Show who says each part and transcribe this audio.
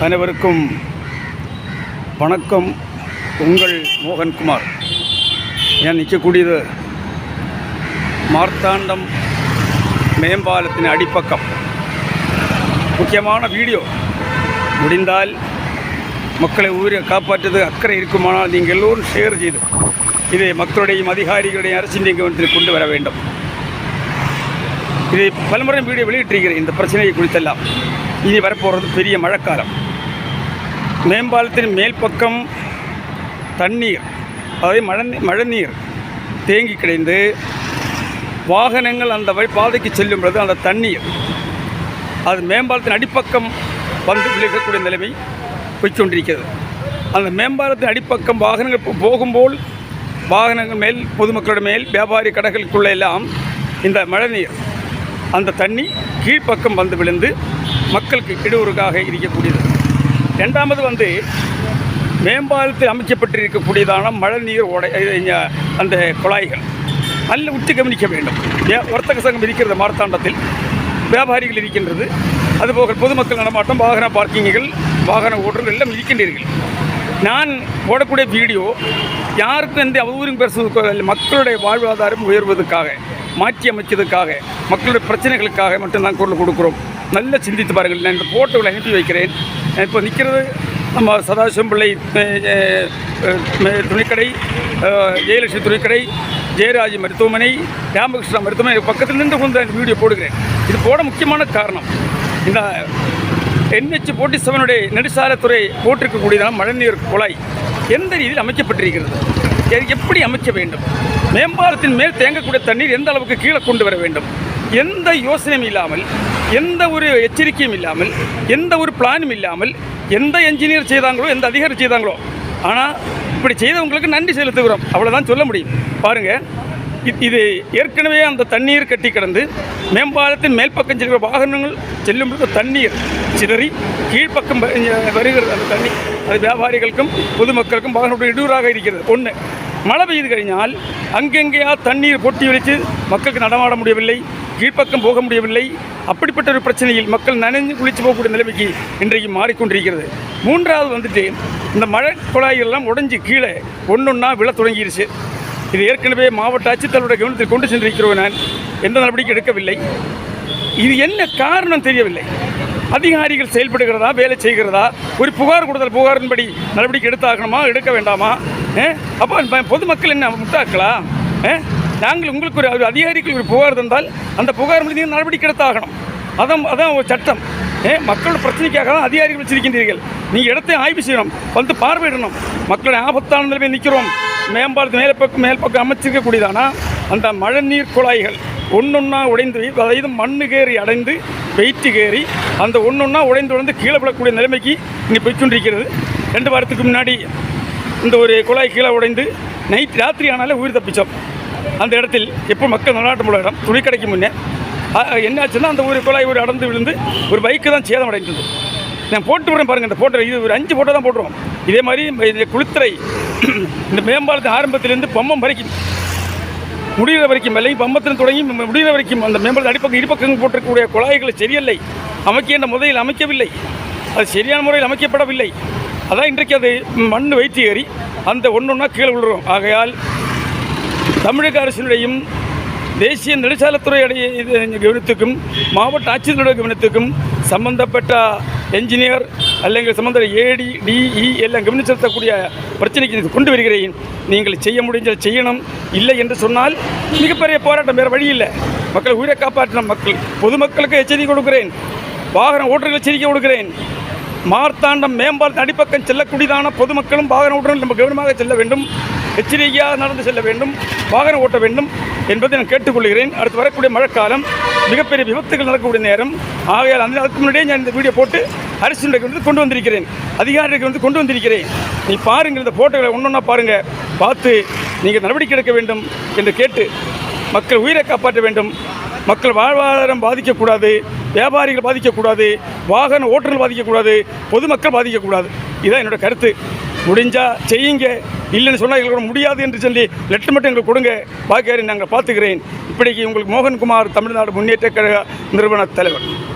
Speaker 1: அனைவருக்கும் வணக்கம். உங்கள் மோகன்குமார். நான் நிற்கக்கூடியது மார்த்தாண்டம் மேம்பாலத்தின் அடிப்பக்கம். முக்கியமான வீடியோ. முடிந்தால் மக்களை உயிரை காப்பாற்றுவது அக்கறை இருக்குமானால் நீங்கள் எல்லோரும் ஷேர் செய்து இதை மக்களுடையும் அதிகாரிகளுடைய அரசின் கவனத்தில் கொண்டு வர வேண்டும். இதை பலமுறை வீடியோ வெளியிட்டிருக்கிறேன். இந்த பிரச்சனையை குறித்தெல்லாம் இனி வரப்போகிறது பெரிய மழைக்காலம். மேம்பாலத்தின் மேல் பக்கம் தண்ணீர், அதாவது மழைநீர் தேங்கி கிடைந்து வாகனங்கள் அந்த பாதைக்கு செல்லும் பொழுது அந்த தண்ணீர் அது மேம்பாலத்தின் அடிப்பக்கம் வந்து விழுகக்கூடிய நிலைமை போய்கொண்டிருக்கிறது. அந்த மேம்பாலத்தின் அடிப்பக்கம் வாகனங்கள் போகும்போல் வாகனங்கள் மேல், பொதுமக்களோட மேல், வியாபாரி கடைகளுக்குள்ள எல்லாம் இந்த மழைநீர் அந்த தண்ணி கீழ்ப்பக்கம் வந்து விழுந்து மக்களுக்கு இடையூறுக்காக இருக்கக்கூடியது. ரெண்டாவது மேம்பாலத்தில் அமைக்கப்பட்டிருக்கக்கூடியதான மழைநீர் அந்த குழாய்கள் நல்ல உச்சி கவனிக்க வேண்டும். வர்த்தக சங்கம் இருக்கிறது, மார்த்தாண்டத்தில் வியாபாரிகள் இருக்கின்றது, அதுபோக பொதுமக்கள் நடமாட்டம், வாகன பார்க்கிங்குகள், வாகன ஓட்டுநர்கள் எல்லாம் இருக்கின்றீர்கள். நான் போடக்கூடிய வீடியோ யாருக்கும் எந்த அவதூறும் பேசுவதற்காக, மக்களுடைய வாழ்வாதாரம் உயர்வதற்காக, மாற்றி அமைச்சதுக்காக, மக்களுடைய பிரச்சனைகளுக்காக மட்டும்தான் குரல் கொடுக்குறோம். நல்லா சிந்தித்து பாருங்கள். நான் இந்த ஃபோட்டோவில் அனுப்பி வைக்கிறேன். இப்போ நிற்கிறது நம்ம சதாசிவம் பிள்ளை துணிக்கடை, ஜெயலட்சுமி துணிக்கடை, ஜெயராஜ் மருத்துவமனை, ராமகிருஷ்ணா மருத்துவமனை பக்கத்தில் நின்று கொண்டு இந்த வீடியோ போடுகிறேன். இது போட முக்கியமான காரணம், இந்த NH47 நெடுசாலைத்துறை போட்டிருக்கக்கூடியதான மழைநீர் குழாய் எந்த ரீதியில் அமைக்கப்பட்டிருக்கிறது, எப்படி அமைக்க வேண்டும், மேம்பாலத்தின் மேல் தேங்கக்கூடிய தண்ணீர் எந்த அளவுக்கு கீழே கொண்டு வர வேண்டும், எந்த யோசனையும் இல்லாமல், எந்த ஒரு எச்சரிக்கையும் இல்லாமல், எந்த ஒரு பிளானும் இல்லாமல், எந்த என்ஜினியர் செய்தாங்களோ, எந்த அதிகாரி செய்தாங்களோ, ஆனால் இப்படி செய்தவங்களுக்கு நன்றி செலுத்துகிறோம், அவ்வளோதான் சொல்ல முடியும். பாருங்கள், இது ஏற்கனவே அந்த தண்ணீர் கட்டி கிடந்து மேம்பாலத்தின் மேல் பக்கம் செல்கிற வாகனங்கள் செல்லும் பொழுது தண்ணீர் சிதறி கீழ்ப்பக்கம் வருகிறது. அந்த தண்ணீர் அது வியாபாரிகளுக்கும் பொதுமக்களுக்கும் வாகனத்துடைய இடையூறாக இருக்கிறது. ஒன்று, மழை பெய்து കഴിഞ്ഞால் அங்கெங்கேயா தண்ணீர் பொட்டி வலித்து மக்களுக்கு நடமாட முடியவில்லை, கீழ்ப்பக்கம் போக முடியவில்லை. அப்படிப்பட்ட ஒரு பிரச்சனையில் மக்கள் நனைஞ்சு குளித்து போகக்கூடிய நிலைமைக்கு இன்றைக்கு மாறிக்கொண்டிருக்கிறது. மூன்றாவது இந்த மழை குழாய்கள்லாம் உடைஞ்சி கீழே ஒன்றொன்னா விழ தொடங்கிடுச்சு. இது ஏற்கனவே மாவட்ட ஆட்சித்தலைவருடைய கவனத்தில் கொண்டு சென்றிருக்கிறோம். நான் எந்த நடவடிக்கை எடுக்கவில்லை. இது என்ன காரணம் தெரியவில்லை. அதிகாரிகள் செயல்படுகிறதா, வேலை செய்கிறதா, ஒரு புகார் கொடுத்தல் புகாரின்படி நடவடிக்கை எடுத்தாகணுமா, எடுக்க வேண்டாமா? அப்போ பொதுமக்கள் என்ன முட்டாக்களா? நாங்கள் உங்களுக்கு ஒரு அதிகாரிகள் ஒரு புகார் தந்தால் அந்த புகார் மீது நடவடிக்கை எடுத்தாகணும். அதான் ஒரு சட்டம். மக்களோட பிரச்சனைக்காக தான் அதிகாரிகள் வச்சிருக்கின்றீர்கள். நீங்கள் இடத்தை ஆய்வு செய்யணும், வந்து பார்வையிடணும். மக்களுடைய ஆபத்தான நிலைமை நிற்கிறோம். மேம்பாலத்து மேல் பக்கம் அமைச்சிருக்கக்கூடியதானா அந்த மழைநீர் குழாய்கள் ஒன்றொன்னா உடைந்து, அதாவது மண்ணு அடைந்து வெயிட்டு கேறி அந்த ஒன்றொன்னா உடைந்து கீழே விழக்கூடிய நிலைமைக்கு இங்கே போய்கொண்டிருக்கிறது. 2 வாரத்துக்கு முன்னாடி இந்த ஒரு குழாய் கீழே உடைந்து ராத்திரி ஆனாலே உயிர் தப்பிச்சோம். அந்த இடத்தில் எப்போ மக்கள் நடமாட்டம் உள்ள இடம், துணிக்கடைக்கு முன்னே என்னாச்சுன்னா அந்த ஒரு குழாய் ஒரு அடர்ந்து விழுந்து ஒரு பைக்கு தான் சேதம் அடைந்தது. நான் போட்டு விடுறேன் பாருங்கள். இந்த ஃபோட்டோ இது ஒரு 5 ஃபோட்டோ தான் போட்டுருவோம். இதே மாதிரி இந்த குளித்துறை இந்த மேம்பாலத்தின் ஆரம்பத்திலேருந்து பம்பம் வரைக்கும் முடிகிற வரைக்கும் இல்லை, பம்பத்திலிருந்து தொடங்கி முடிகிற வரைக்கும் அந்த மேம்பாலத்தின் அடிப்பக்கம் இருபக்கங்கள் போட்டிருக்கக்கூடிய குழாய்களை சரியில்லை, அமைக்கின்ற முறையில் அமைக்கவில்லை, அது சரியான முறையில் அமைக்கப்படவில்லை. அதான் இன்றைக்கு அது மண் வைத்து ஏறி அந்த ஒன்றொன்னா கீழே விழுறோம். ஆகையால் தமிழக அரசினுடையும் தேசிய நெடுஞ்சாலைத்துறையுடைய கவனத்துக்கும் மாவட்ட ஆட்சியர்களுடைய கவனத்துக்கும் சம்பந்தப்பட்ட என்ஜினியர் அல்லது சம்பந்த AD DE எல்லாம் கவனித்து செலுத்தக்கூடிய பிரச்சனைக்கு கொண்டு வருகிறேன். நீங்கள் செய்ய முடிஞ்சால் செய்யணும், இல்லை என்று சொன்னால் மிகப்பெரிய போராட்டம், வேறு வழி இல்லை. மக்களை உயிரை காப்பாற்றணும். பொதுமக்களுக்கு எச்சரிக்கை கொடுக்கிறேன், வாகன ஓட்டுநர்கள் எச்சரிக்கை கொடுக்கிறேன். மார்த்தாண்டம் மேம்பாலத்தின் அடிப்பக்கம் செல்லக்கூடியதான பொதுமக்களும் வாகன ஓட்டுநர்கள் நம்ம கவனமாக செல்ல வேண்டும், எச்சரிக்கையாக நடந்து செல்ல வேண்டும், வாகனம் ஓட்ட வேண்டும் என்பதை நான் கேட்டுக்கொள்கிறேன். அடுத்து வரக்கூடிய மழைக்காலம் மிகப்பெரிய விபத்துகள் நடக்கக்கூடிய நேரம். ஆகையால் அதுக்கு முன்னாடியே நான் இந்த வீடியோ போட்டு அரசுக்கு கொண்டு வந்திருக்கிறேன், அதிகாரிகளுக்கு கொண்டு வந்திருக்கிறேன். நீ பாருங்கள், இந்த ஃபோட்டோகளை ஒன்றொன்னா பாருங்கள், பார்த்து நீங்கள் நடவடிக்கை எடுக்க வேண்டும் என்று கேட்டு மக்கள் உயிரை காப்பாற்ற வேண்டும். மக்கள் வாழ்வாதாரம் பாதிக்கக்கூடாது, வியாபாரிகள் பாதிக்கக்கூடாது, வாகன ஓட்டுநர்கள் பாதிக்கக்கூடாது, பொதுமக்கள் பாதிக்கக்கூடாது. இதுதான் என்னோடய கருத்து. முடிஞ்சால் செய்யுங்க, இல்லைன்னு சொன்னால் எங்களுக்கு முடியாது என்று சொல்லி லெட்டர் மட்டும் எங்களுக்கு கொடுங்க, பாக்கியாரி நாங்கள் பார்த்துக்கிறேன். இப்படிக்கு உங்களுக்கு மோகன்குமார், தமிழ்நாடு முன்னேற்ற கழக நிறுவன தலைவர்.